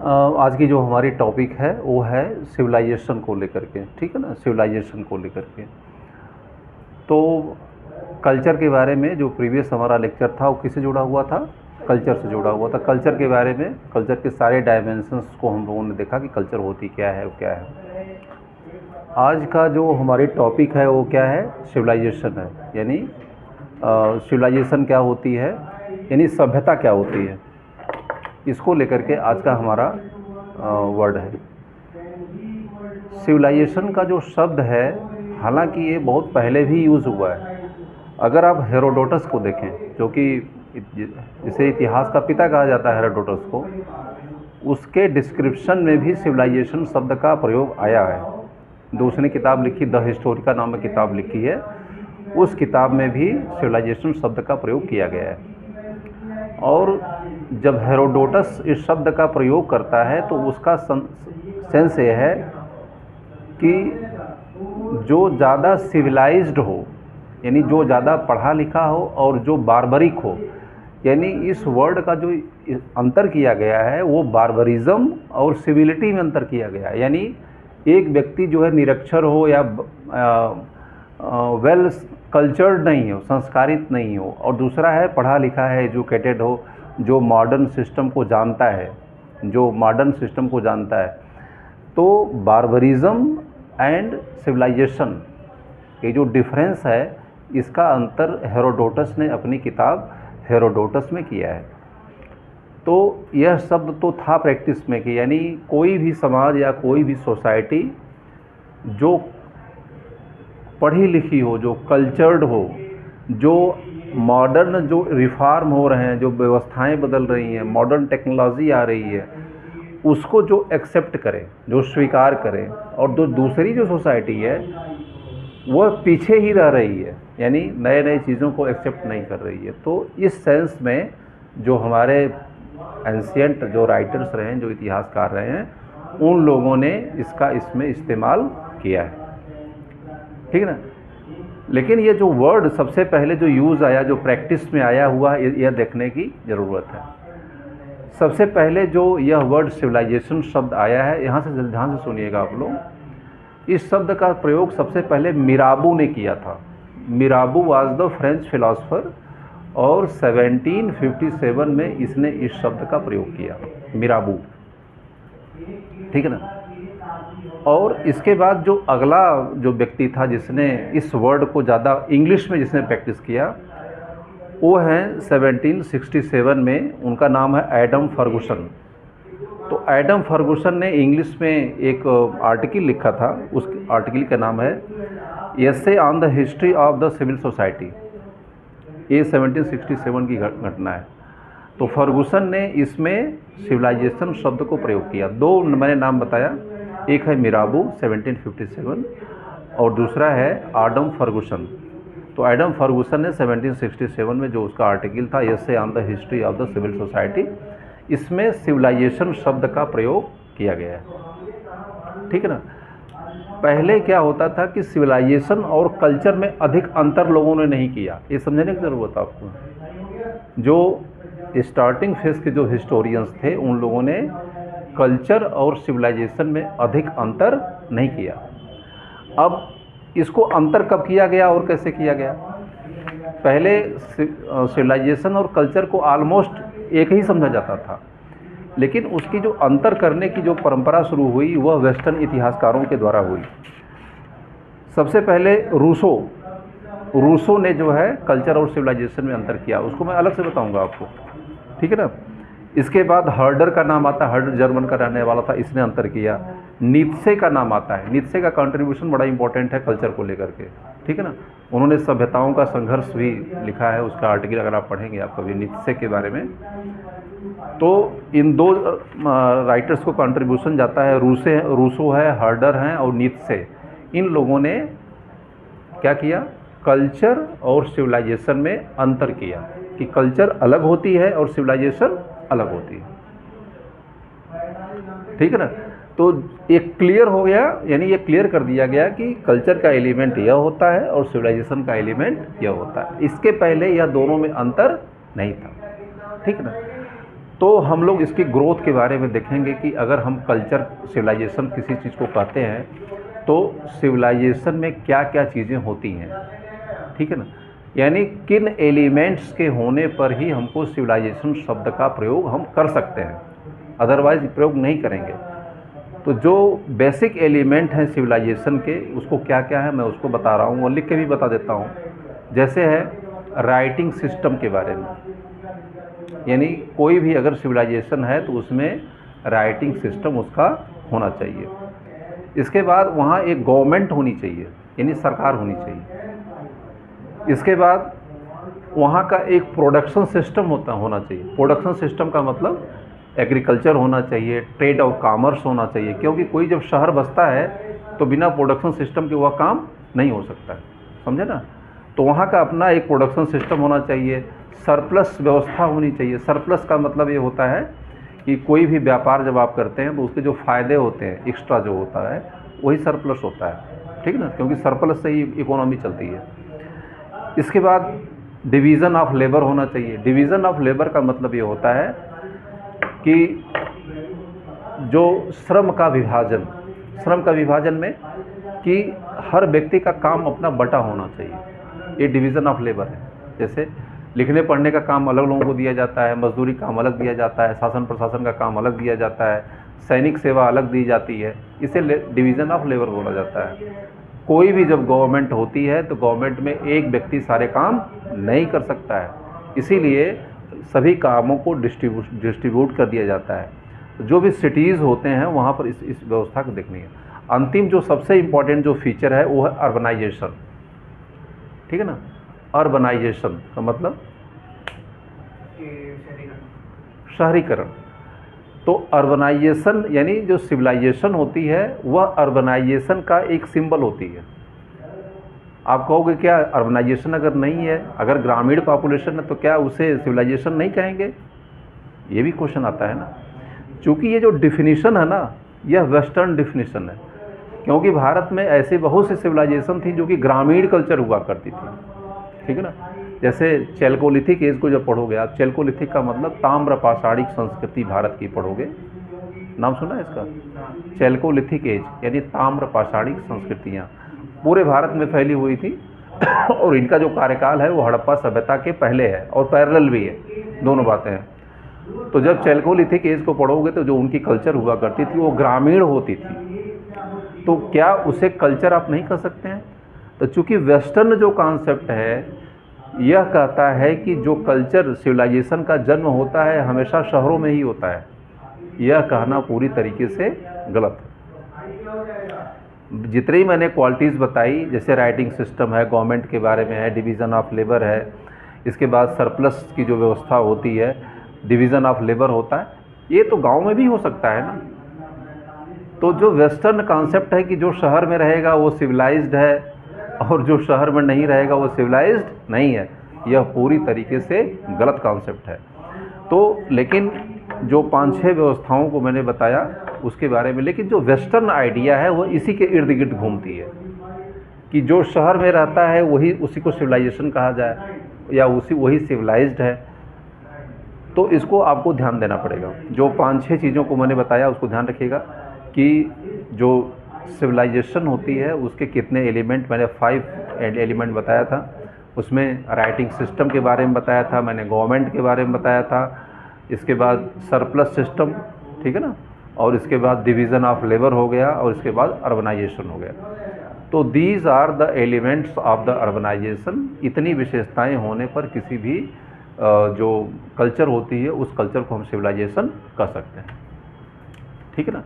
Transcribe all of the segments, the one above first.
आज की जो हमारी टॉपिक है वो है सिविलाइजेशन को लेकर के, ठीक है ना। सिविलाइजेशन को लेकर के तो कल्चर के बारे में जो प्रीवियस हमारा लेक्चर था वो किससे जुड़ा हुआ था? कल्चर से जुड़ा हुआ था। कल्चर के बारे में, कल्चर के सारे डायमेंशंस को हम लोगों ने देखा कि कल्चर होती क्या है, वो क्या है। आज का जो हमारी टॉपिक है वो क्या है? सिविलाइजेशन है। यानी सिविलाइजेशन क्या होती है, यानी सभ्यता क्या होती है, इसको लेकर के आज का हमारा वर्ड है। सिविलाइजेशन का जो शब्द है, हालांकि ये बहुत पहले भी यूज़ हुआ है। अगर आप हेरोडोटस को देखें, जो कि जिसे इतिहास का पिता कहा जाता है हेरोडोटस को, उसके डिस्क्रिप्शन में भी सिविलाइजेशन शब्द का प्रयोग आया है। जो उसने किताब लिखी, द हिस्टोरिका नामक किताब लिखी है, उस किताब में भी सिविलाइजेशन शब्द का प्रयोग किया गया है। और जब हेरोडोटस इस शब्द का प्रयोग करता है तो उसका सेंस ये है कि जो ज़्यादा सिविलाइज्ड हो, यानी जो ज़्यादा पढ़ा लिखा हो और जो बार्बरिक हो, यानी इस वर्ड का जो अंतर किया गया है वो बार्बरिज्म और सिविलिटी में अंतर किया गया है। यानी एक व्यक्ति जो है निरक्षर हो या वेल कल्चर्ड नहीं हो, संस्कारित नहीं हो, और दूसरा है पढ़ा लिखा है, एजुकेटेड हो, जो मॉडर्न सिस्टम को जानता है, जो मॉडर्न सिस्टम को जानता है। तो बार्बरिज्म एंड सिविलाइजेशन ये जो डिफरेंस है, इसका अंतर हेरोडोटस ने अपनी किताब हेरोडोटस में किया है। तो यह शब्द तो था प्रैक्टिस में कि यानी कोई भी समाज या कोई भी सोसाइटी जो पढ़ी लिखी हो, जो कल्चर्ड हो, जो मॉडर्न जो रिफॉर्म हो रहे हैं, जो व्यवस्थाएं बदल रही हैं, मॉडर्न टेक्नोलॉजी आ रही है, उसको जो एक्सेप्ट करे, जो स्वीकार करे, और जो दूसरी जो सोसाइटी है वह पीछे ही रह रही है, यानी नए नए चीज़ों को एक्सेप्ट नहीं कर रही है। तो इस सेंस में जो हमारे एंशियंट जो राइटर्स रहे हैं, जो इतिहासकार रहे हैं, उन लोगों ने इसका इसमें इस्तेमाल किया है, ठीक है ना। लेकिन ये जो वर्ड सबसे पहले जो यूज़ आया, जो प्रैक्टिस में आया हुआ, यह देखने की ज़रूरत है। सबसे पहले जो यह वर्ड सिविलाइजेशन शब्द आया है, यहाँ से ध्यान से सुनिएगा आप लोग। इस शब्द का प्रयोग सबसे पहले मिराबू ने किया था। मिराबू वाज द फ्रेंच फिलोसोफर, और 1757 में इसने इस शब्द का प्रयोग किया, मिराबू, ठीक है ना। और इसके बाद जो अगला जो व्यक्ति था जिसने इस वर्ड को ज़्यादा इंग्लिश में जिसने प्रैक्टिस किया, वो हैं 1767 में, उनका नाम है एडम फर्गुसन। तो एडम फर्गुसन ने इंग्लिश में एक आर्टिकल लिखा था, उस आर्टिकल का नाम है essay on the history of the civil society. ये 1767 की घटना है। तो फर्गुसन ने इसमें सिविलाइजेशन शब्द को प्रयोग किया। दो मैंने नाम बताया, एक है मिराबू 1757 और दूसरा है एडम फर्गुसन। तो एडम फर्गुसन ने 1767 में जो उसका आर्टिकल था essay on the history of the civil society, इसमें सिविलाइजेशन शब्द का प्रयोग किया गया है, ठीक है ना। पहले क्या होता था कि सिविलाइजेशन और कल्चर में अधिक अंतर लोगों ने नहीं किया, ये समझने की ज़रूरत है आपको। जो स्टार्टिंग फेज के जो हिस्टोरियंस थे, उन लोगों ने कल्चर और सिविलाइजेशन में अधिक अंतर नहीं किया। अब इसको अंतर कब किया गया और कैसे किया गया? पहले सिविलाइजेशन और कल्चर को ऑलमोस्ट एक ही समझा जाता था, लेकिन उसकी जो अंतर करने की जो परंपरा शुरू हुई वह वेस्टर्न इतिहासकारों के द्वारा हुई। सबसे पहले रूसो ने जो है कल्चर और सिविलाइजेशन में अंतर किया, उसको मैं अलग से बताऊंगा आपको, ठीक है ना। इसके बाद हर्डर का नाम आता है, हर्डर जर्मन का रहने वाला था, इसने अंतर किया। नीत्शे का नाम आता है, नीत्शे का कंट्रीब्यूशन बड़ा इंपॉर्टेंट है कल्चर को लेकर के, ठीक है ना। उन्होंने सभ्यताओं का संघर्ष भी लिखा है, उसका आर्टिकल अगर आप पढ़ेंगे आप कभी नीत्शे के बारे में, तो इन दो राइटर्स को कंट्रीब्यूशन जाता है। रूसो है, हर्डर हैं और नीत्शे। इन लोगों ने क्या किया? कल्चर और सिविलाइजेशन में अंतर किया कि कल्चर अलग होती है और सिविलाइजेशन अलग होती है, ठीक है ना। तो एक क्लियर हो गया, यानी ये क्लियर कर दिया गया कि कल्चर का एलिमेंट यह होता है और सिविलाइजेशन का एलिमेंट यह होता है। इसके पहले यह दोनों में अंतर नहीं था, ठीक है ना। तो हम लोग इसकी ग्रोथ के बारे में देखेंगे कि अगर हम कल्चर सिविलाइजेशन किसी चीज़ को कहते हैं तो सिविलाइजेशन में क्या क्या चीज़ें होती हैं, ठीक है ना, यानी किन एलिमेंट्स के होने पर ही हमको सिविलाइजेशन शब्द का प्रयोग हम कर सकते हैं, अदरवाइज प्रयोग नहीं करेंगे। तो जो बेसिक एलिमेंट हैं सिविलाइजेशन के, उसको क्या क्या है मैं उसको बता रहा हूँ और लिख के भी बता देता हूँ। जैसे है राइटिंग सिस्टम के बारे में, यानी कोई भी अगर सिविलाइजेशन है तो उसमें राइटिंग सिस्टम उसका होना चाहिए। इसके बाद वहाँ एक गवर्नमेंट होनी चाहिए, यानी सरकार होनी चाहिए। इसके बाद वहाँ का एक प्रोडक्शन सिस्टम होना चाहिए। प्रोडक्शन सिस्टम का मतलब एग्रीकल्चर होना चाहिए, ट्रेड और कॉमर्स होना चाहिए, क्योंकि कोई जब शहर बसता है तो बिना प्रोडक्शन सिस्टम के वह काम नहीं हो सकता है, समझे ना। तो वहाँ का अपना एक प्रोडक्शन सिस्टम होना चाहिए। सरप्लस व्यवस्था होनी चाहिए। सरप्लस का मतलब ये होता है कि कोई भी व्यापार जब आप करते हैं तो उसके जो फ़ायदे होते हैं, एक्स्ट्रा जो होता है, वही सरप्लस होता है, ठीक ना, क्योंकि सरप्लस से ही इकोनॉमी चलती है। इसके बाद डिवीज़न ऑफ लेबर होना चाहिए। डिवीज़न ऑफ लेबर का मतलब ये होता है कि जो श्रम का विभाजन में कि हर व्यक्ति का काम अपना बटा होना चाहिए, ये डिवीज़न ऑफ लेबर है। जैसे लिखने पढ़ने का काम अलग लोगों को दिया जाता है, मजदूरी काम अलग दिया जाता है, शासन प्रशासन का काम अलग दिया जाता है, सैनिक सेवा अलग दी जाती है, इसे डिवीज़न ऑफ लेबर बोला जाता है। कोई भी जब गवर्नमेंट होती है तो गवर्नमेंट में एक व्यक्ति सारे काम नहीं कर सकता है, इसीलिए सभी कामों को डिस्ट्रीब्यूट कर दिया जाता है। जो भी सिटीज़ होते हैं वहाँ पर इस व्यवस्था को देखनी है। अंतिम जो सबसे इम्पोर्टेंट जो फीचर है वो है अर्बनाइजेशन, ठीक है ना। अर्बनाइजेशन का मतलब शहरीकरण। तो अर्बनाइजेशन यानी जो सिविलाइजेशन होती है वह अर्बनाइजेशन का एक सिंबल होती है। आप कहोगे क्या अर्बनाइजेशन अगर नहीं है, अगर ग्रामीण पॉपुलेशन है तो क्या उसे सिविलाइजेशन नहीं कहेंगे, ये भी क्वेश्चन आता है ना। चूँकि ये जो डिफिनीशन है ना, यह वेस्टर्न डिफिनीशन है, क्योंकि भारत में ऐसे बहुत सी सिविलाइजेशन थी जो कि ग्रामीण कल्चर हुआ करती थी, ठीक है ना। जैसे चैल्कोलिथिक एज को जब पढ़ोगे आप, चैल्कोलिथिक का मतलब ताम्र पाषाणिक संस्कृति भारत की पढ़ोगे, नाम सुना है इसका, चैल्कोलिथिक एज यानी ताम्र पाषाणिक संस्कृतियाँ पूरे भारत में फैली हुई थी और इनका जो कार्यकाल है वो हड़प्पा सभ्यता के पहले है और पैरेलल भी है, दोनों बातें हैं। तो जब चैल्कोलिथिक एज को पढ़ोगे तो जो उनकी कल्चर हुआ करती थी वो ग्रामीण होती थी, तो क्या उसे कल्चर आप नहीं कर सकते हैं। तो चूँकि वेस्टर्न जो कॉन्सेप्ट है यह कहता है कि जो कल्चर सिविलाइजेशन का जन्म होता है हमेशा शहरों में ही होता है, यह कहना पूरी तरीके से गलत है। जितनी मैंने क्वालिटीज़ बताई, जैसे राइटिंग सिस्टम है, गवर्नमेंट के बारे में है, डिवीज़न ऑफ लेबर है, इसके बाद सरप्लस की जो व्यवस्था होती है, डिवीज़न ऑफ लेबर होता है, ये तो गांव में भी हो सकता है ना। तो जो वेस्टर्न कॉन्सेप्ट है कि जो शहर में रहेगा वो सिविलाइज्ड है और जो शहर में नहीं रहेगा वो सिविलाइज्ड नहीं है, यह पूरी तरीके से गलत कॉन्सेप्ट है। तो लेकिन जो 5-6 व्यवस्थाओं को मैंने बताया उसके बारे में, लेकिन जो वेस्टर्न आइडिया है वो इसी के इर्द गिर्द घूमती है कि जो शहर में रहता है वही उसी को सिविलाइजेशन कहा जाए या वही सिविलाइज्ड है। तो इसको आपको ध्यान देना पड़ेगा। जो 5-6 चीज़ों को मैंने बताया उसको ध्यान रखिएगा कि जो सिविलाइजेशन होती है उसके कितने एलिमेंट, मैंने 5 एलिमेंट बताया था। उसमें राइटिंग सिस्टम के बारे में बताया था, मैंने गवर्नमेंट के बारे में बताया था, इसके बाद सरप्लस सिस्टम, ठीक है ना, और इसके बाद डिवीज़न ऑफ लेबर हो गया और इसके बाद अर्बनाइजेशन हो गया। तो these are the elements of the urbanisation. इतनी विशेषताएं होने पर किसी भी जो कल्चर होती है उस कल्चर को हम सिविलाइजेशन कह सकते हैं, ठीक है ना।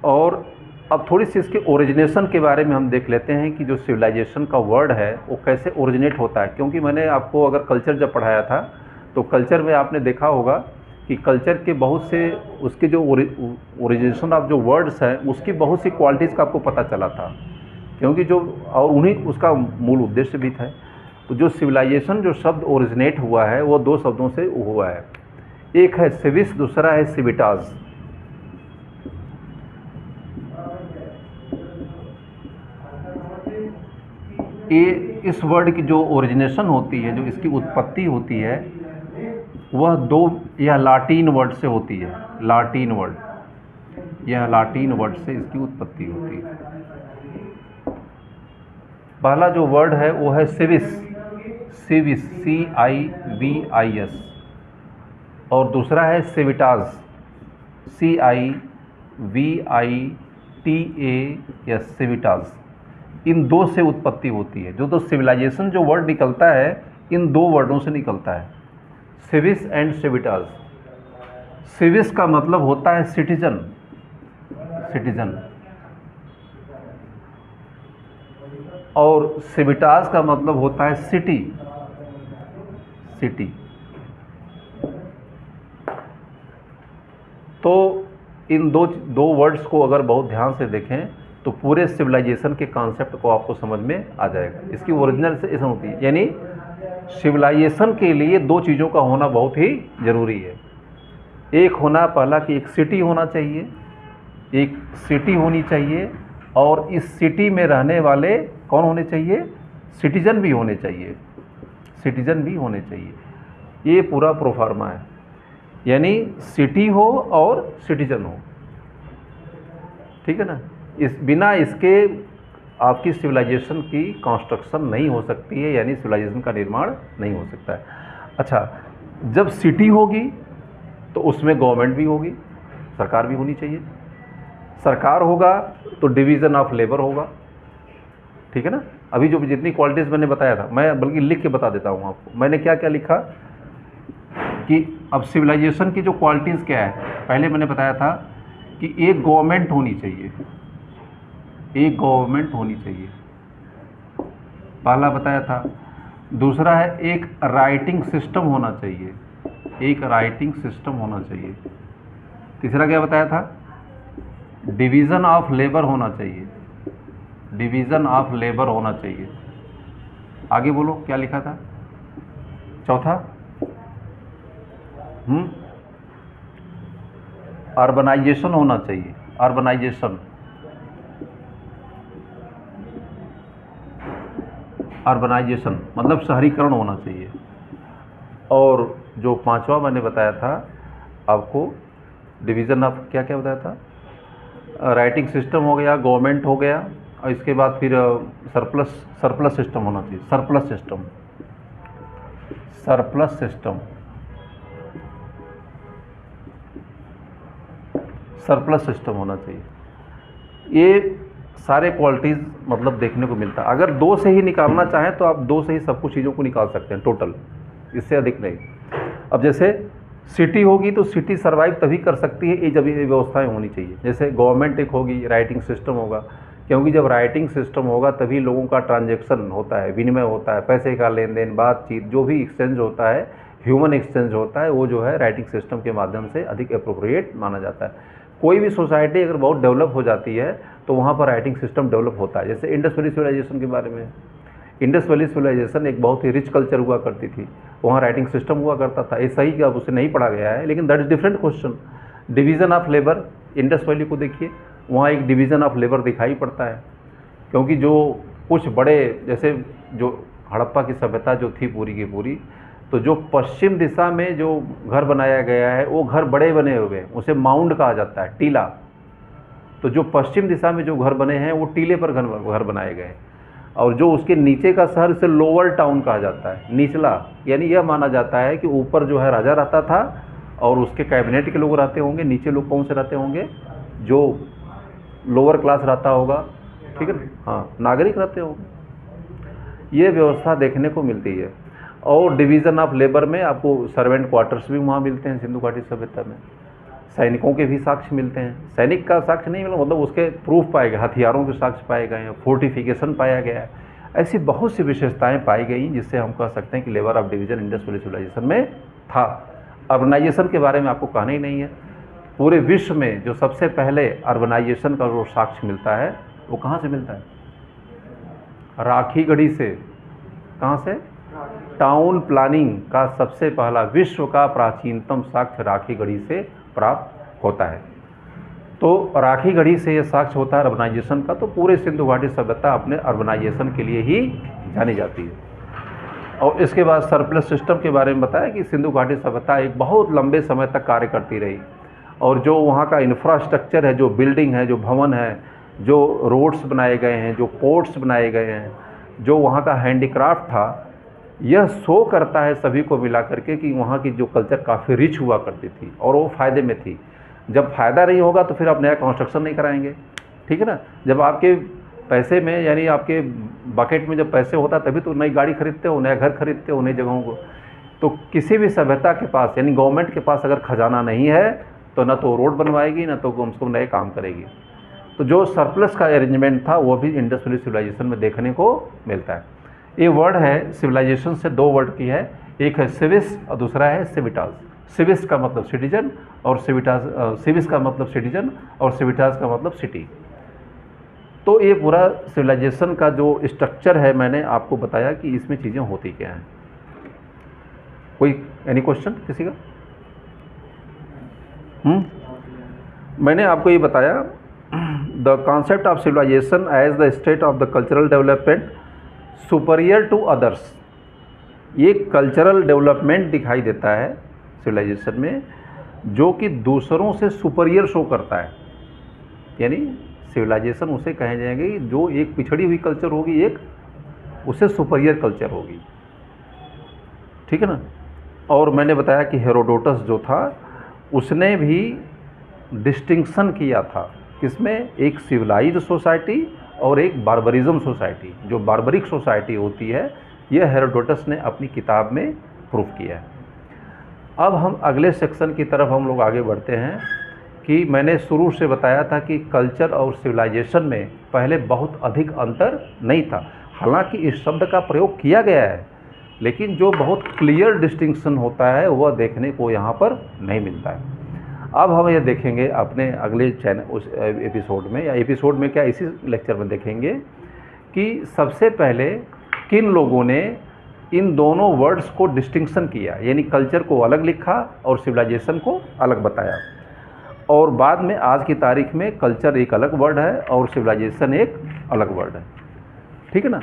और अब थोड़ी सी इसके ओरिजिनेशन के बारे में हम देख लेते हैं कि जो सिविलाइजेशन का वर्ड है वो कैसे ओरिजिनेट होता है। क्योंकि मैंने आपको अगर कल्चर जब पढ़ाया था तो कल्चर में आपने देखा होगा कि कल्चर के बहुत से उसके जो ओरिजिनेशन ऑफ जो वर्ड्स हैं उसकी बहुत सी क्वालिटीज़ का आपको पता चला था, क्योंकि जो और उन्हीं उसका मूल उद्देश्य भी था। तो जो सिविलाइजेशन जो शब्द ओरिजिनेट हुआ है वो 2 शब्दों से हुआ है, एक है सिविस, दूसरा है सिविटाज। ये इस वर्ड की जो ओरिजिनेशन होती है, जो इसकी उत्पत्ति होती है, वह दो, यह लाटीन वर्ड से होती है, लाटीन वर्ड, यह लाटीन वर्ड से इसकी उत्पत्ति होती है। पहला जो वर्ड है वो है सिविस, सिविस CIVIS, और दूसरा है सिविटास, CIVITAS, सिविटास। इन दो से उत्पत्ति होती है। जो तो सिविलाइजेशन जो वर्ड निकलता है इन दो वर्डों से निकलता है, सिविस एंड सिविटास। सिविस का मतलब होता है सिटीजन, सिटीजन, और सिविटास का मतलब होता है सिटी, सिटी। तो इन दो वर्ड्स को अगर बहुत ध्यान से देखें तो पूरे सिविलाइजेशन के कॉन्सेप्ट को आपको समझ में आ जाएगा। इसकी ओरिजिनल से ऐसा होती है, यानी सिविलाइजेशन के लिए दो चीज़ों का होना बहुत ही ज़रूरी है। एक होना, पहला कि एक सिटी होना चाहिए, एक सिटी होनी चाहिए, और इस सिटी में रहने वाले कौन होने चाहिए, सिटीजन भी होने चाहिए, सिटीजन भी होने चाहिए। ये पूरा प्रोफार्मा है, यानी सिटी हो और सिटीजन हो, ठीक है ना। इस बिना इसके आपकी सिविलाइजेशन की कंस्ट्रक्शन नहीं हो सकती है, यानी सिविलाइजेशन का निर्माण नहीं हो सकता है। अच्छा, जब सिटी होगी तो उसमें गवर्नमेंट भी होगी, सरकार भी होनी चाहिए। सरकार होगा तो डिवीज़न ऑफ लेबर होगा, ठीक है ना। अभी जो जितनी क्वालिटीज़ मैंने बताया था, मैं बल्कि लिख के बता देता हूँ आपको, मैंने क्या क्या लिखा कि अब सिविलाइजेशन की जो क्वालिटीज़ क्या है। पहले मैंने बताया था कि एक गवर्नमेंट होनी चाहिए, एक गवर्नमेंट होनी चाहिए, पहला बताया था। दूसरा है एक राइटिंग सिस्टम होना चाहिए, एक राइटिंग सिस्टम होना चाहिए। तीसरा क्या बताया था, डिवीज़न ऑफ लेबर होना चाहिए, डिवीज़न ऑफ लेबर होना चाहिए। आगे बोलो क्या लिखा था। चौथा, अर्बनाइजेशन होना चाहिए, अर्बनाइजेशन, अर्बनाइजेशन मतलब शहरीकरण होना चाहिए। और जो पांचवा मैंने बताया था आपको, डिवीज़न ऑफ क्या क्या बताया था, राइटिंग सिस्टम हो गया, गवर्नमेंट हो गया, और इसके बाद फिर सरप्लस सिस्टम होना चाहिए, surplus system, surplus system, surplus system होना चाहिए। ये सारे क्वालिटीज़ मतलब देखने को मिलता है। अगर दो से ही निकालना चाहें तो आप दो से ही सब कुछ चीज़ों को निकाल सकते हैं टोटल, इससे अधिक नहीं। अब जैसे सिटी होगी तो सिटी सर्वाइव तभी कर सकती है, ये जब ये व्यवस्थाएं होनी चाहिए। जैसे गवर्नमेंट एक होगी, राइटिंग सिस्टम होगा, क्योंकि जब राइटिंग सिस्टम होगा तभी लोगों का ट्रांजैक्शन होता है, विनिमय होता है, पैसे का लेन देन, बातचीत, जो भी एक्सचेंज होता है, ह्यूमन एक्सचेंज होता है, वो जो है राइटिंग सिस्टम के माध्यम से अधिक अप्रोप्रिएट माना जाता है। कोई भी सोसाइटी अगर बहुत डेवलप हो जाती है तो वहाँ पर राइटिंग सिस्टम डेवलप होता है। जैसे इंडस वैली सिविलाइजेशन के बारे में, इंडस वैली सिविलाइजेशन एक बहुत ही रिच कल्चर हुआ करती थी, वहाँ राइटिंग सिस्टम हुआ करता था। ऐसा ही कि अब उसे नहीं पढ़ा गया है, लेकिन that is different question. Division of labour, Indus valley को देखिए, वहाँ एक डिवीज़न ऑफ लेबर दिखाई पड़ता है, क्योंकि जो कुछ बड़े, जैसे जो हड़प्पा की सभ्यता जो थी पूरी की पूरी, तो जो पश्चिम दिशा में जो घर बनाया गया है वो घर बड़े बने हुए हैं, उसे माउंड कहा जाता है, टीला। तो जो पश्चिम दिशा में जो घर बने हैं वो टीले पर घर बनाए गए हैं, और जो उसके नीचे का शहर से लोअर टाउन कहा जाता है, निचला। यानी यह माना जाता है कि ऊपर जो है राजा रहता था और उसके कैबिनेट के लोग रहते होंगे, नीचे लोग कौन से रहते होंगे, जो लोअर क्लास रहता होगा, ठीक है ना, हाँ, नागरिक रहते होंगे। ये व्यवस्था देखने को मिलती है। और डिवीज़न ऑफ लेबर में आपको सर्वेंट क्वार्टर्स भी वहाँ मिलते हैं सिंधु घाटी सभ्यता में। सैनिकों के भी साक्ष्य मिलते हैं, सैनिक का साक्ष्य नहीं मिला मतलब उसके प्रूफ पाए गए, हथियारों के साक्ष्य पाए गए हैं, फोर्टिफिकेशन पाया गया है। ऐसी बहुत सी विशेषताएं पाई गई जिससे हम कह सकते हैं कि labour of division Indus valley civilisation में था। अर्बनाइजेशन के बारे में आपको कहना ही नहीं है। पूरे विश्व में जो सबसे पहले अर्बनाइजेशन का जो साक्ष्य मिलता है वो कहाँ से मिलता है, राखीगढ़ी से। कहाँ से, टाउन प्लानिंग का सबसे पहला विश्व का प्राचीनतम साक्ष्य राखीगढ़ी से प्राप्त होता है। तो राखीगढ़ी से ये साक्ष्य होता है अर्बनाइजेशन का। तो पूरे सिंधु घाटी सभ्यता अपने अर्बनाइजेशन के लिए ही जानी जाती है। और इसके बाद सरप्लस सिस्टम के बारे में बताया कि सिंधु घाटी सभ्यता एक बहुत लंबे समय तक कार्य करती रही, और जो वहाँ का इंफ्रास्ट्रक्चर है, जो बिल्डिंग है, जो भवन है, जो रोड्स बनाए गए हैं, जो पोर्ट्स बनाए गए हैं, जो वहाँ का हैंडीक्राफ्ट था, यह शो करता है सभी को मिला करके कि वहाँ की जो कल्चर काफ़ी रिच हुआ करती थी और वो फ़ायदे में थी। जब फ़ायदा नहीं होगा तो फिर आप नया कंस्ट्रक्शन नहीं कराएंगे, ठीक है ना। जब आपके पैसे में, यानी आपके बकेट में जब पैसे होता है तभी तो नई गाड़ी खरीदते हो, नया घर खरीदते हो, नई जगहों को। तो किसी भी सभ्यता के पास, यानी गवर्नमेंट के पास अगर खजाना नहीं है तो ना तो रोड बनवाएगी, ना तो कम से कम नए काम करेगी। तो जो सरप्लस का अरेंजमेंट था वो भी इंडस वैली सिविलाइजेशन में देखने को मिलता है। ये वर्ड है सिविलाइजेशन से दो वर्ड की है, एक है सिविस और दूसरा है सिविटास। सिविस का मतलब सिटीजन और सिविस का मतलब सिटीजन और सिविटास का मतलब सिटी। तो ये पूरा सिविलाइजेशन का जो स्ट्रक्चर है मैंने आपको बताया कि इसमें चीज़ें होती क्या हैं। कोई एनी क्वेश्चन किसी का? मैंने आपको ये बताया the concept of civilisation as the state of the cultural development superior to others. ये कल्चरल डेवलपमेंट दिखाई देता है सिविलाइजेशन में जो कि दूसरों से सुपरियर शो करता है, यानी सिविलाइजेशन उसे कहे जाएंगे जो एक पिछड़ी हुई कल्चर होगी, एक उससे सुपरियर कल्चर होगी, ठीक है ना। और मैंने बताया कि हेरोडोटस जो था उसने भी डिस्टिंक्शन किया था किसमें, एक सिविलाइज्ड सोसाइटी और एक बार्बरिज्म सोसाइटी। जो बार्बरिक सोसाइटी होती है यह हेरोडोटस ने अपनी किताब में प्रूफ किया है। अब हम अगले सेक्शन की तरफ हम लोग आगे बढ़ते हैं कि मैंने शुरू से बताया था कि कल्चर और सिविलाइजेशन में पहले बहुत अधिक अंतर नहीं था। हालांकि इस शब्द का प्रयोग किया गया है, लेकिन जो बहुत क्लियर डिस्टिंक्शन होता है वह देखने को यहाँ पर नहीं मिलता है। अब हम ये देखेंगे अपने अगले चैनल उस एपिसोड में, या एपिसोड में क्या, इसी लेक्चर में देखेंगे कि सबसे पहले किन लोगों ने इन दोनों वर्ड्स को डिस्टिंक्शन किया, यानी कल्चर को अलग लिखा और सिविलाइजेशन को अलग बताया। और बाद में आज की तारीख में कल्चर एक अलग वर्ड है और सिविलाइजेशन एक अलग वर्ड है, ठीक है ना।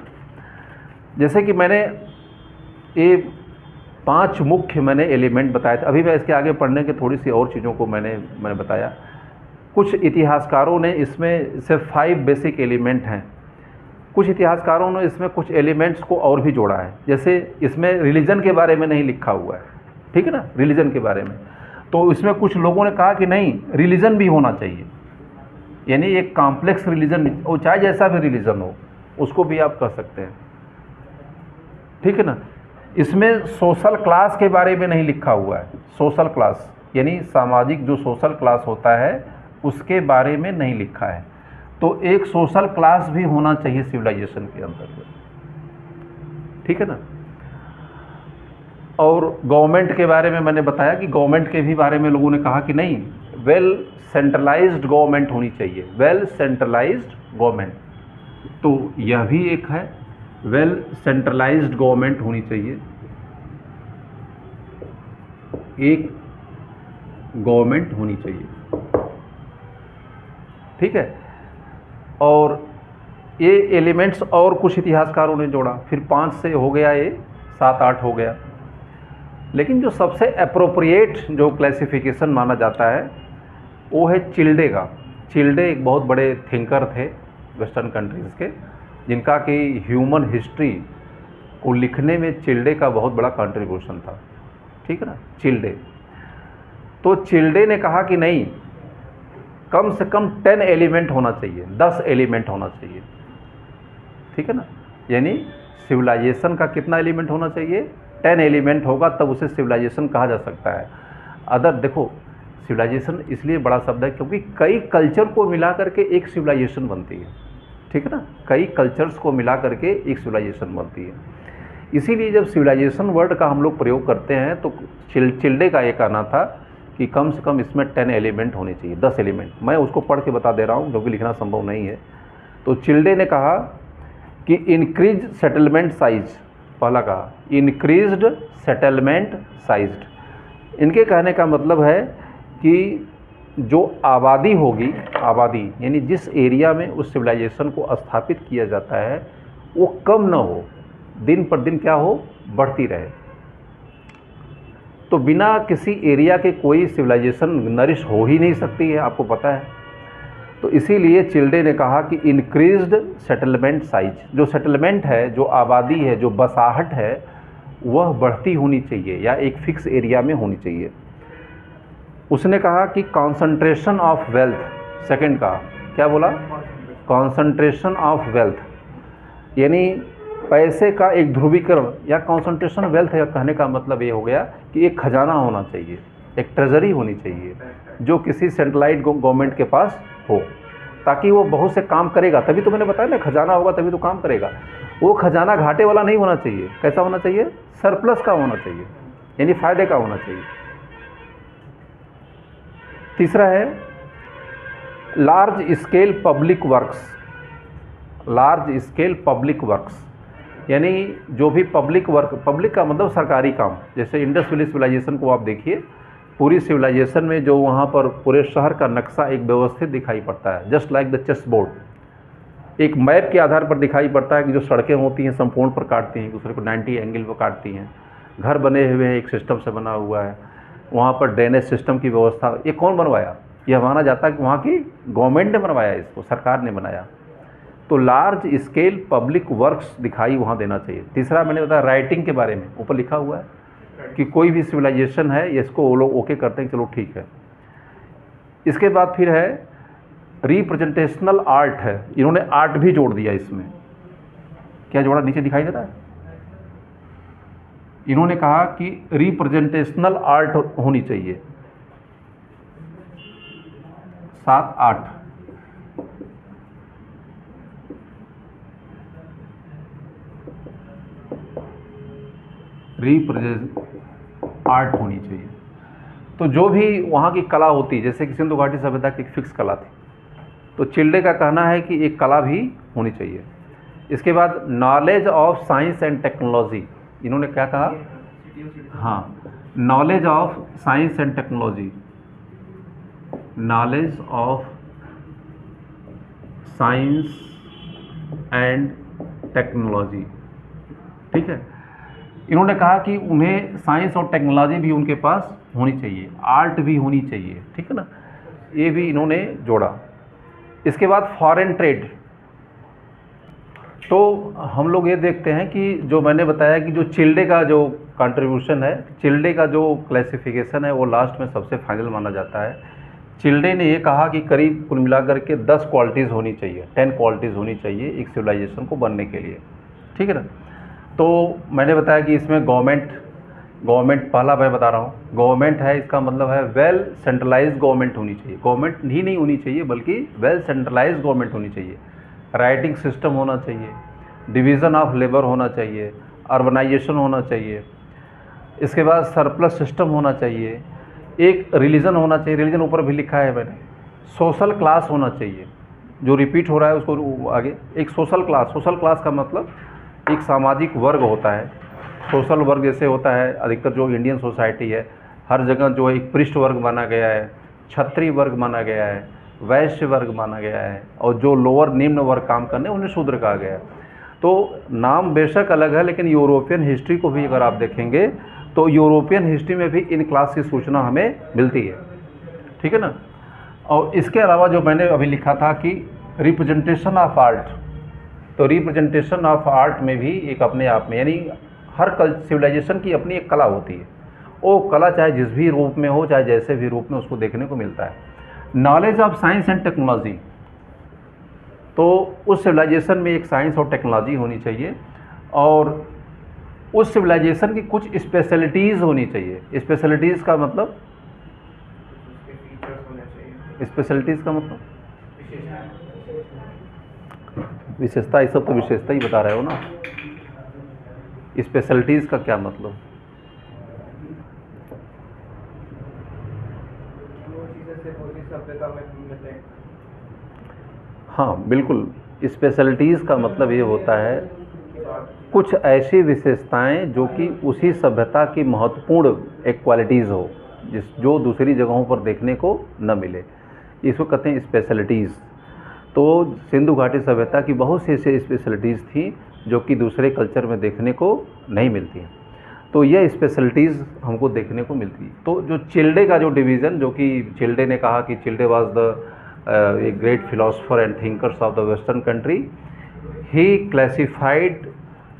जैसे कि मैंने ये 5 मुख्य मैंने एलिमेंट बताए थे। अभी मैं इसके आगे पढ़ने के थोड़ी सी और चीज़ों को मैंने बताया। कुछ इतिहासकारों ने इसमें सिर्फ 5 बेसिक एलिमेंट हैं, कुछ इतिहासकारों ने इसमें कुछ एलिमेंट्स को और भी जोड़ा है। जैसे इसमें रिलीजन के बारे में नहीं लिखा हुआ है, ठीक है ना, रिलीजन के बारे में। तो इसमें कुछ लोगों ने कहा कि नहीं, रिलीजन भी होना चाहिए, यानी एक कॉम्प्लेक्स रिलीजन, वो चाहे जैसा भी रिलीजन हो उसको भी आप कह सकते हैं, ठीक है ना। इसमें सोशल क्लास के बारे में नहीं लिखा हुआ है। सोशल क्लास यानी सामाजिक जो सोशल क्लास होता है उसके बारे में नहीं लिखा है। तो एक सोशल क्लास भी होना चाहिए सिविलाइजेशन के अंदर, ठीक है ना। और गवर्नमेंट के बारे में मैंने बताया कि गवर्नमेंट के भी बारे में लोगों ने कहा कि नहीं, वेल सेंट्रलाइज्ड गवर्नमेंट होनी चाहिए, वेल सेंट्रलाइज्ड गवर्नमेंट। तो यह भी एक है, वेल सेंट्रलाइज्ड गवर्नमेंट होनी चाहिए, एक गवर्नमेंट होनी चाहिए, ठीक है। और ये एलिमेंट्स और कुछ इतिहासकारों ने जोड़ा, फिर 5 से हो गया, ये 7-8 हो गया। लेकिन जो सबसे अप्रोप्रिएट जो क्लासिफिकेशन माना जाता है वो है चिल्डे का। चिल्डे एक बहुत बड़े थिंकर थे वेस्टर्न कंट्रीज़ के, जिनका कि ह्यूमन हिस्ट्री को लिखने में चिल्डे का बहुत बड़ा कंट्रीब्यूशन था, ठीक है ना, चिल्डे। तो चिल्डे ने कहा कि नहीं, कम से कम 10 एलिमेंट होना चाहिए, 10 एलिमेंट होना चाहिए, ठीक है ना। यानी सिविलाइजेशन का कितना एलिमेंट होना चाहिए, 10 एलिमेंट होगा तब उसे सिविलाइजेशन कहा जा सकता है। अदर देखो, सिविलाइजेशन इसलिए बड़ा शब्द है क्योंकि कई कल्चर को मिला करके एक सिविलाइजेशन बनती है, ठीक है ना। कई कल्चर्स को मिला करके एक सिविलाइजेशन बनती है। इसीलिए जब सिविलाइजेशन वर्ड का हम लोग प्रयोग करते हैं तो चिल्डे का ये कहना था कि कम से कम इसमें 10 एलिमेंट होने चाहिए, 10 एलिमेंट। मैं उसको पढ़ के बता दे रहा हूँ क्योंकि लिखना संभव नहीं है। तो चिल्डे ने कहा कि इंक्रीज सेटलमेंट साइज, पहला कहा इंक्रीज्ड सेटलमेंट साइज्ड। इनके कहने का मतलब है कि जो आबादी होगी, आबादी यानी जिस एरिया में उस सिविलाइजेशन को स्थापित किया जाता है वो कम ना हो, दिन पर दिन क्या हो, बढ़ती रहे। तो बिना किसी एरिया के कोई सिविलाइजेशन नरिश हो ही नहीं सकती है, आपको पता है। तो इसीलिए चिल्डे ने कहा कि इंक्रीज्ड सेटलमेंट साइज, जो सेटलमेंट है, जो आबादी है, जो बसाहट है, वह बढ़ती होनी चाहिए या एक फिक्स एरिया में होनी चाहिए। उसने कहा कि कॉन्सेंट्रेशन ऑफ वेल्थ, सेकंड कहा, क्या बोला, कॉन्सेंट्रेशन ऑफ वेल्थ, यानी पैसे का एक ध्रुवीकरण, या कॉन्सेंट्रेशन वेल्थ का कहने का मतलब ये हो गया कि एक खजाना होना चाहिए, एक ट्रेजरी होनी चाहिए जो किसी सेंट्रलाइज्ड गवर्नमेंट के पास हो, ताकि वो बहुत से काम करेगा। तभी तो मैंने बताया ना, खजाना होगा तभी तो काम करेगा। वो खजाना घाटे वाला नहीं होना चाहिए, कैसा होना चाहिए, सरप्लस का होना चाहिए, यानी फायदे का होना चाहिए। तीसरा है large scale public works, large scale public works, यानी जो भी पब्लिक वर्क, पब्लिक का मतलब सरकारी काम, जैसे इंडस वैली सिविलाइजेशन को आप देखिए, पूरी सिविलाइजेशन में जो वहाँ पर पूरे शहर का नक्शा एक व्यवस्थित दिखाई पड़ता है, just like the chess board, एक मैप के आधार पर दिखाई पड़ता है कि जो सड़कें होती हैं संपूर्ण पर काटती हैं, दूसरे को 90 एंगल पर काटती हैं, घर बने हुए हैं, एक सिस्टम से बना हुआ है, वहाँ पर ड्रेनेज सिस्टम की व्यवस्था, ये कौन बनवाया, यह माना जाता है कि वहाँ की गवर्नमेंट ने बनवाया, इसको सरकार ने बनाया। तो लार्ज स्केल पब्लिक वर्क्स दिखाई वहाँ देना चाहिए। तीसरा मैंने बताया राइटिंग के बारे में, ऊपर लिखा हुआ है कि कोई भी सिविलाइजेशन है, इसको वो लोग ओके करते हैं, चलो ठीक है। इसके बाद फिर है रिप्रेजेंटेशनल आर्ट है, इन्होंने आर्ट भी जोड़ दिया इसमें। क्या जोड़ा, नीचे दिखाई दे रहा है, इन्होंने कहा कि रिप्रेजेंटेशनल आर्ट होनी चाहिए। 7, 8 रिप्रेजेंट आर्ट होनी चाहिए। तो जो भी वहाँ की कला होती, जैसे कि सिंधु घाटी सभ्यता की एक फिक्स कला थी, तो चिल्डे का कहना है कि एक कला भी होनी चाहिए। इसके बाद knowledge of science and technology, इन्होंने क्या कहा, हाँ, knowledge of science and technology, knowledge of science and technology, ठीक है। इन्होंने कहा कि उन्हें साइंस और टेक्नोलॉजी भी उनके पास होनी चाहिए, आर्ट भी होनी चाहिए, ठीक है ना, ये भी इन्होंने जोड़ा। इसके बाद फॉरेन ट्रेड, तो हम लोग ये देखते हैं कि जो मैंने बताया कि जो चिल्डे का जो कंट्रीब्यूशन है, चिल्डे का जो क्लासिफिकेशन है, वो लास्ट में सबसे फाइनल माना जाता है। चिल्डे ने ये कहा कि करीब कुल मिलाकर के 10 क्वालिटीज़ होनी चाहिए, 10 क्वालिटीज़ होनी चाहिए एक सिविलाइजेशन को बनने के लिए, ठीक है ना। तो मैंने बताया कि इसमें गवर्नमेंट पहला मैं बता रहा हूँ, गवर्नमेंट है, इसका मतलब है वेल सेंट्रलाइज्ड गवर्नमेंट होनी चाहिए, गवर्नमेंट ही नहीं होनी चाहिए बल्कि वेल सेंट्रलाइज्ड गवर्नमेंट होनी चाहिए। राइटिंग सिस्टम होना चाहिए, डिवीज़न ऑफ लेबर होना चाहिए, अर्बनाइजेशन होना चाहिए। इसके बाद सरप्लस सिस्टम होना चाहिए, एक रिलीजन होना चाहिए, रिलीजन ऊपर भी लिखा है मैंने, सोशल क्लास होना चाहिए, जो रिपीट हो रहा है उसको आगे, एक सोशल क्लास का मतलब एक सामाजिक वर्ग होता है। सोशल वर्ग जैसे होता है अधिकतर जो इंडियन सोसाइटी है, हर जगह जो है एक पृष्ठ वर्ग माना गया है, क्षत्रिय वर्ग माना गया है, वैश्य वर्ग माना गया है, और जो लोअर निम्न वर्ग काम करने उन्हें शूद्र कहा गया है। तो नाम बेशक अलग है, लेकिन यूरोपियन हिस्ट्री को भी अगर आप देखेंगे तो यूरोपियन हिस्ट्री में भी इन क्लास की सूचना हमें मिलती है, ठीक है ना। और इसके अलावा जो मैंने अभी लिखा था कि रिप्रेजेंटेशन ऑफ आर्ट, तो रिप्रेजेंटेशन ऑफ आर्ट में भी एक अपने आप में, यानी हर सिविलाइजेशन की अपनी एक कला होती है, वो कला चाहे जिस भी रूप में हो, चाहे जैसे भी रूप में, उसको देखने को मिलता है। Knowledge of science and technology, तो उस सिविलाइजेशन में एक साइंस और टेक्नोलॉजी होनी चाहिए, और उस सिविलाइजेशन की कुछ स्पेशलिटीज़ होनी चाहिए। स्पेशलिटीज़ का मतलब, स्पेशलिटीज़ का मतलब विशेषता, ये सब तो विशेषता ही बता रहे हो ना, स्पेशलिटीज़ का क्या मतलब, हाँ बिल्कुल, स्पेशलिटीज़ का मतलब ये होता है कुछ ऐसी विशेषताएं जो कि उसी सभ्यता की महत्वपूर्ण एक क्वालिटीज़ हो, जो दूसरी जगहों पर देखने को न मिले, इसको कहते हैं स्पेशलिटीज़। तो सिंधु घाटी सभ्यता की बहुत सी ऐसी स्पेशलिटीज़ थी जो कि दूसरे कल्चर में देखने को नहीं मिलती हैं। तो यह स्पेशलिटीज़ हमको देखने को मिलती है। तो जो चिल्डे का जो डिवीज़न, जो कि चिल्डे ने कहा कि Childe was the a great philosopher and thinkers of the western country, he classified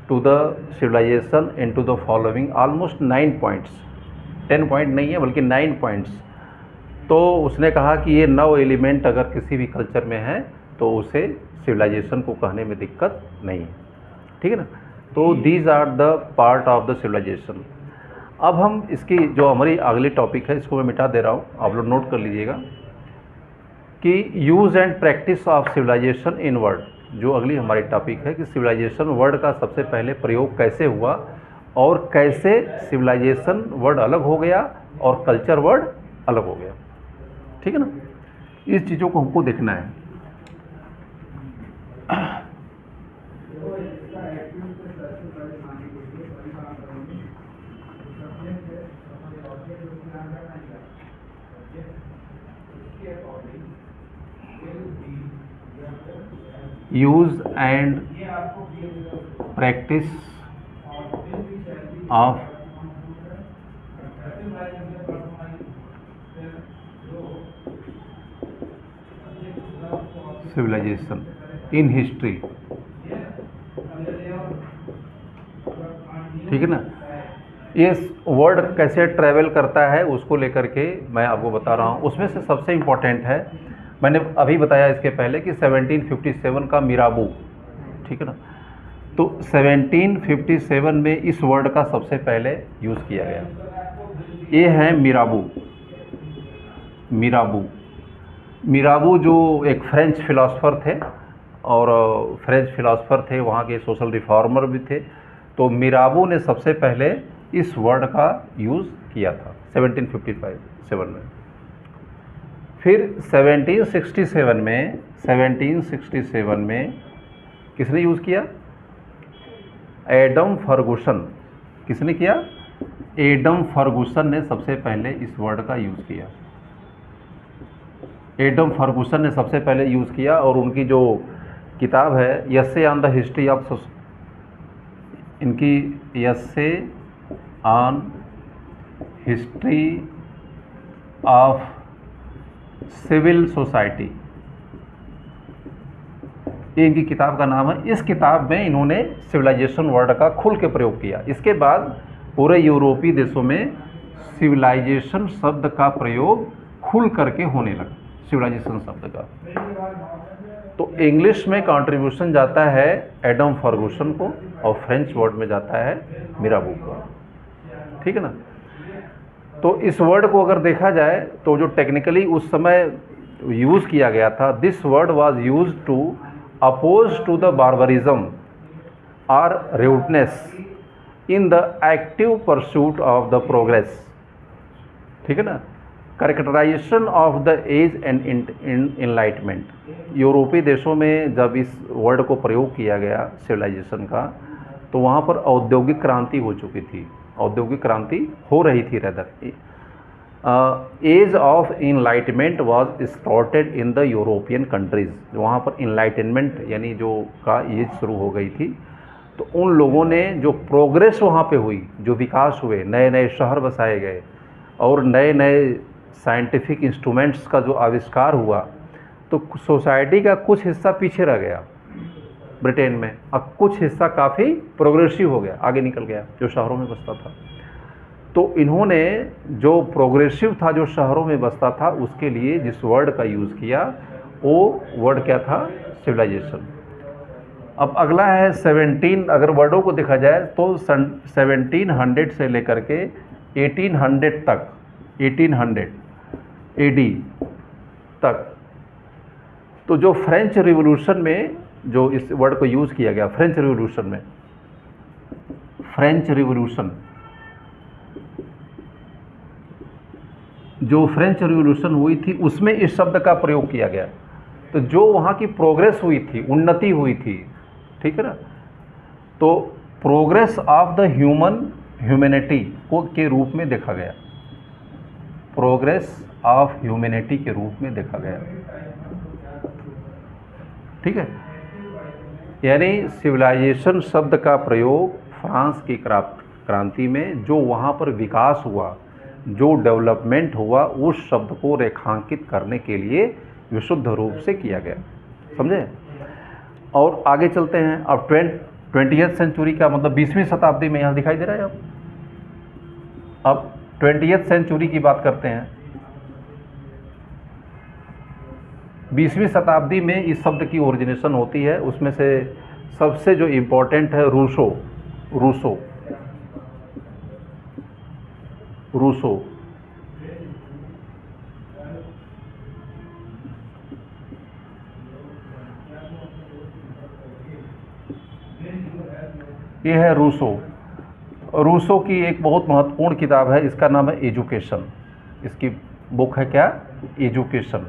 to the civilisation into the following almost 9 points, 10 point नहीं है बल्कि 9 पॉइंट्स। तो उसने कहा कि ये 9 एलिमेंट अगर किसी भी कल्चर में है तो उसे सिविलाइजेशन को कहने में दिक्कत नहीं है, ठीक है ना। तो these are the part of the civilisation. अब हम इसकी जो हमारी अगली टॉपिक है इसको मैं मिटा दे रहा हूँ, आप लोग नोट कर लीजिएगा कि use and practice of civilisation in word. जो अगली हमारी टॉपिक है कि सिविलाइजेशन वर्ड का सबसे पहले प्रयोग कैसे हुआ और कैसे सिविलाइजेशन वर्ड अलग हो गया और कल्चर वर्ड अलग हो गया, ठीक है ना। इस चीज़ों को हमको देखना है। Use and practice of civilisation in history, ठीक है ना। ये वर्ड कैसे ट्रैवल करता है उसको लेकर के मैं आपको बता रहा हूँ। उसमें से सबसे इम्पोर्टेंट है, मैंने अभी बताया इसके पहले कि 1757 का मिराबू, ठीक है ना। तो 1757 में इस वर्ड का सबसे पहले यूज़ किया गया। ये है मिराबू। मिराबू मिराबू जो एक फ्रेंच फिलोसोफर थे और फ्रेंच फिलोसोफर थे, वहाँ के सोशल रिफॉर्मर भी थे। तो मिराबू ने सबसे पहले इस वर्ड का यूज़ किया था 1757 में। फिर 1767 में किसने यूज़ किया? Adam Ferguson. किसने किया? एडम फर्गुसन ने सबसे पहले इस वर्ड का यूज़ किया। एडम फर्गुसन ने सबसे पहले यूज़ किया और उनकी जो किताब है essay on the history of, इनकी essay on history of civil society, ये इनकी किताब का नाम है। इस किताब में इन्होंने सिविलाइजेशन वर्ड का खुल के प्रयोग किया। इसके बाद पूरे यूरोपीय देशों में सिविलाइजेशन शब्द का प्रयोग खुल करके होने लगा, सिविलाइजेशन शब्द का। तो इंग्लिश में कंट्रीब्यूशन जाता है एडम फर्गुसन को और फ्रेंच वर्ड में जाता है मिराबू को, ठीक है ना। तो इस वर्ड को अगर देखा जाए तो जो टेक्निकली उस समय यूज़ किया गया था, this word was used to oppose to the barbarism और rudeness in the active pursuit of the progress, ठीक है ना। Characterisation of the age and enlightenment. यूरोपीय देशों में जब इस वर्ड को प्रयोग किया गया सिविलाइजेशन का, तो वहाँ पर औद्योगिक क्रांति हो चुकी थी, औद्योगिक क्रांति हो रही थी rather. Age of enlightenment was started in the European countries. वहाँ पर इनलाइटमेंट यानी जो का एज शुरू हो गई थी, तो उन लोगों ने जो प्रोग्रेस वहाँ पे हुई, जो विकास हुए, नए नए शहर बसाए गए और नए नए साइंटिफिक इंस्ट्रूमेंट्स का जो आविष्कार हुआ, तो सोसाइटी का कुछ हिस्सा पीछे रह गया ब्रिटेन में, अब कुछ हिस्सा काफ़ी प्रोग्रेसिव हो गया, आगे निकल गया, जो शहरों में बसता था। तो इन्होंने जो प्रोग्रेसिव था, जो शहरों में बसता था, उसके लिए जिस वर्ड का यूज़ किया वो वर्ड क्या था? सिविलाइजेशन। अब अगला है 17, अगर वर्डों को देखा जाए तो 1700 से लेकर के 1800 तक, 1800 एडी तक, तो जो फ्रेंच रिवॉल्यूशन में जो इस वर्ड को यूज़ किया गया, फ्रेंच रिवॉल्यूशन में, फ्रेंच रिवॉल्यूशन, जो फ्रेंच रिवॉल्यूशन हुई थी उसमें इस शब्द का प्रयोग किया गया। तो जो वहाँ की प्रोग्रेस हुई थी, उन्नति हुई थी, ठीक है ना, तो प्रोग्रेस ऑफ द ह्यूमैनिटी को के रूप में देखा गया, प्रोग्रेस ऑफ ह्यूमैनिटी के रूप में देखा गया, ठीक है। यानी सिविलाइजेशन शब्द का प्रयोग फ्रांस की क्रांति में जो वहाँ पर विकास हुआ, जो डेवलपमेंट हुआ, उस शब्द को रेखांकित करने के लिए विशुद्ध रूप से किया गया। समझे? और आगे चलते हैं। अब 20th सेंचुरी का मतलब 20वीं शताब्दी में यहाँ दिखाई दे रहा है। अब 20th सेंचुरी की बात करते हैं। 20वीं शताब्दी में इस शब्द की ओरिजिनेशन होती है। उसमें से सबसे जो इम्पोर्टेंट है रूसो। ये है रूसो की एक बहुत महत्वपूर्ण किताब है, इसका नाम है एजुकेशन। इसकी बुक है क्या? एजुकेशन,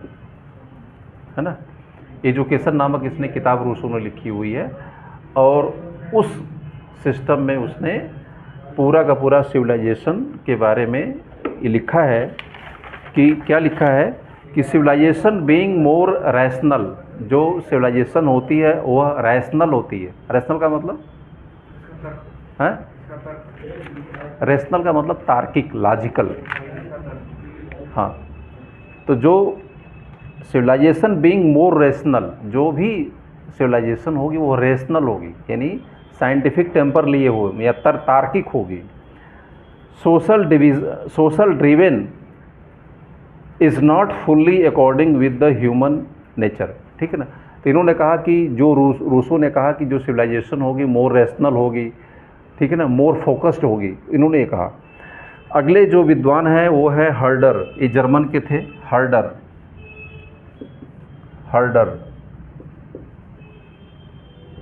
है ना। एजुकेशन नामक इसने किताब रूसो ने लिखी हुई है। और उस सिस्टम में उसने पूरा का पूरा सिविलाइजेशन के बारे में ये लिखा है कि क्या लिखा है कि सिविलाइजेशन बीइंग मोर रैशनल, जो सिविलाइजेशन होती है वह रैशनल होती है। रैशनल का मतलब है, रैशनल का मतलब तार्किक, लॉजिकल। हाँ, तो जो सिविलाइजेशन बीइंग मोर रैशनल, जो भी सिविलाइजेशन होगी वो रैशनल होगी, यानी साइंटिफिक टेम्पर लिए हुए या तार्किक होगी। Social driven is not fully according with the human nature. ठीक है ना। तो इन्होंने कहा कि जो रूसो ने कहा कि जो सिविलाइजेशन होगी मोर रैशनल होगी, ठीक है ना, मोर फोकस्ड होगी, इन्होंने ये कहा। अगले जो विद्वान हैं वो है हर्डर। ये जर्मन के थे। हर्डर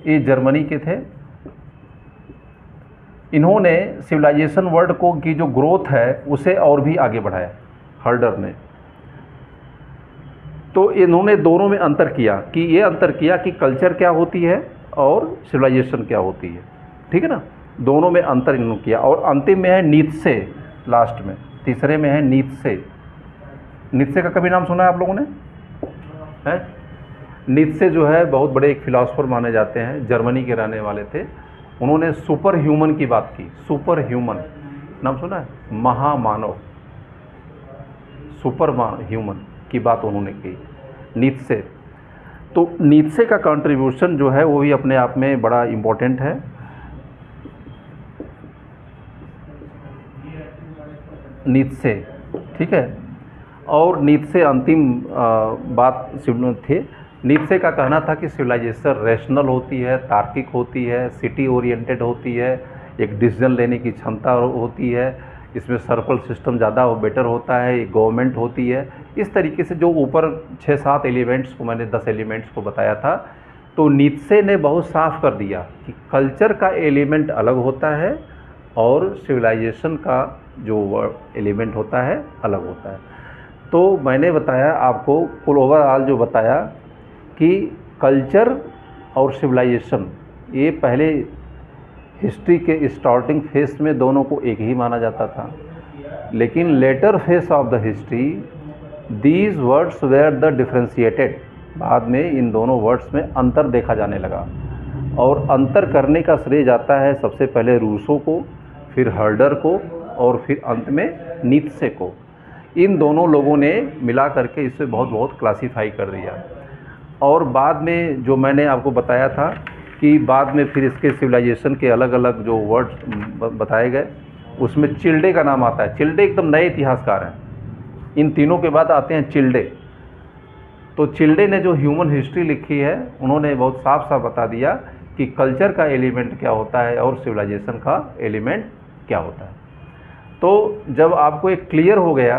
ये जर्मनी के थे। इन्होंने सिविलाइजेशन वर्ड को की जो ग्रोथ है उसे और भी आगे बढ़ाया, हर्डर ने। तो इन्होंने दोनों में अंतर किया कि ये अंतर किया कि कल्चर क्या होती है और सिविलाइजेशन क्या होती है। ठीक है ना। दोनों में अंतर इन्होंने किया। और अंतिम में है नीत्शे, लास्ट में तीसरे में है नीत्शे। नीत्शे का कभी नाम सुना है आप लोगों ने? है? नीत्शे जो है बहुत बड़े एक फिलॉसफर माने जाते हैं, जर्मनी के रहने वाले थे। उन्होंने सुपर ह्यूमन की बात की। सुपर ह्यूमन नाम सुना है? महामानव, सुपर ह्यूमन की बात उन्होंने की, नीत्शे। तो नीत्शे का कंट्रीब्यूशन जो है वो भी अपने आप में बड़ा इम्पोर्टेंट है। नीत्शे, ठीक है। और नीत्शे अंतिम बात थे। नीत्शे का कहना था कि सिविलाइजेशन रैशनल होती है, तार्किक होती है, सिटी ओरिएंटेड होती है, एक डिसीजन लेने की क्षमता होती है, इसमें सर्कल सिस्टम ज़्यादा बेटर होता है, एक गवर्नमेंट होती है। इस तरीके से जो ऊपर 6-7 एलिमेंट्स को मैंने 10 एलिमेंट्स को बताया था, तो नीत्शे ने बहुत साफ कर दिया कि कल्चर का एलिमेंट अलग होता है और सिविलाइजेशन का जो एलिमेंट होता है अलग होता है। तो मैंने बताया आपको कुल ओवरऑल जो बताया कि कल्चर और सिविलाइजेशन ये पहले हिस्ट्री के स्टार्टिंग फेस में दोनों को एक ही माना जाता था, लेकिन later face of the history these words were the differentiated. बाद में इन दोनों वर्ड्स में अंतर देखा जाने लगा और अंतर करने का श्रेय जाता है सबसे पहले रूसो को, फिर हर्डर को और फिर अंत में नीत्शे को। इन दोनों लोगों ने मिला करके इसे बहुत बहुत क्लासीफाई कर दिया। और बाद में जो मैंने आपको बताया था कि बाद में फिर इसके सिविलाइजेशन के अलग अलग जो वर्ड्स बताए गए, उसमें चिल्डे का नाम आता है। चिल्डे एकदम नए इतिहासकार हैं। इन तीनों के बाद आते हैं चिल्डे। तो चिल्डे ने जो ह्यूमन हिस्ट्री लिखी है, उन्होंने बहुत साफ साफ बता दिया कि कल्चर का एलिमेंट क्या होता है और सिविलाइजेशन का एलिमेंट क्या होता है। तो जब आपको एक क्लियर हो गया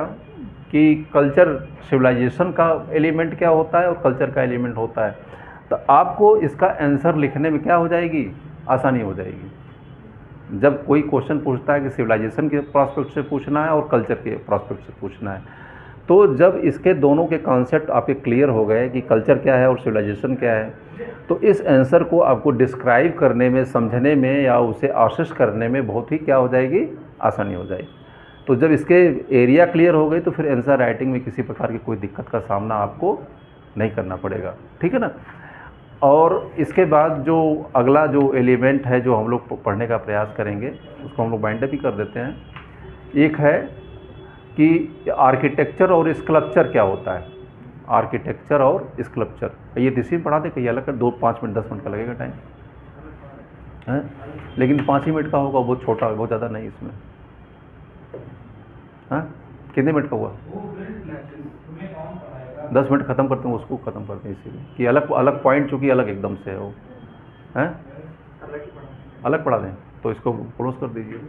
कि कल्चर सिविलाइजेशन का एलिमेंट क्या होता है और कल्चर का एलिमेंट होता है, तो आपको इसका आंसर लिखने में क्या हो जाएगी? आसानी हो जाएगी। जब कोई क्वेश्चन पूछता है कि सिविलाइजेशन के प्रोस्पेक्ट से पूछना है और कल्चर के प्रोस्पेक्ट से पूछना है, तो जब इसके दोनों के कॉन्सेप्ट आपके क्लियर हो गए कि कल्चर क्या है और सिविलाइजेशन क्या है, तो इस आंसर को आपको डिस्क्राइब करने में, समझने में या उसे असेस करने में बहुत ही क्या हो जाएगी? आसानी हो जाएगी। तो जब इसके एरिया क्लियर हो गई तो फिर आंसर राइटिंग में किसी प्रकार की कोई दिक्कत का सामना आपको नहीं करना पड़ेगा। ठीक है ना। और इसके बाद जो अगला जो एलिमेंट है जो हम लोग पढ़ने का प्रयास करेंगे उसको हम लोग बाइंड अप ही कर देते हैं। एक है कि आर्किटेक्चर और स्कल्पचर क्या होता है, आर्किटेक्चर और स्कल्पचर। ये तीसरी पढ़ा दे, कहीं अलग कर, 2-5 मिनट 10 मिनट का लगेगा टाइम है, लेकिन 5 ही मिनट का होगा, बहुत छोटा है, बहुत ज़्यादा नहीं इसमें। हाँ, कितने मिनट का हुआ? 10 मिनट ख़त्म करते हैं, उसको ख़त्म करते हैं इसीलिए कि अलग अलग पॉइंट चूँकि अलग एकदम से है वो, हैं अलग पढ़ा दें, तो इसको क्लोज कर दीजिए।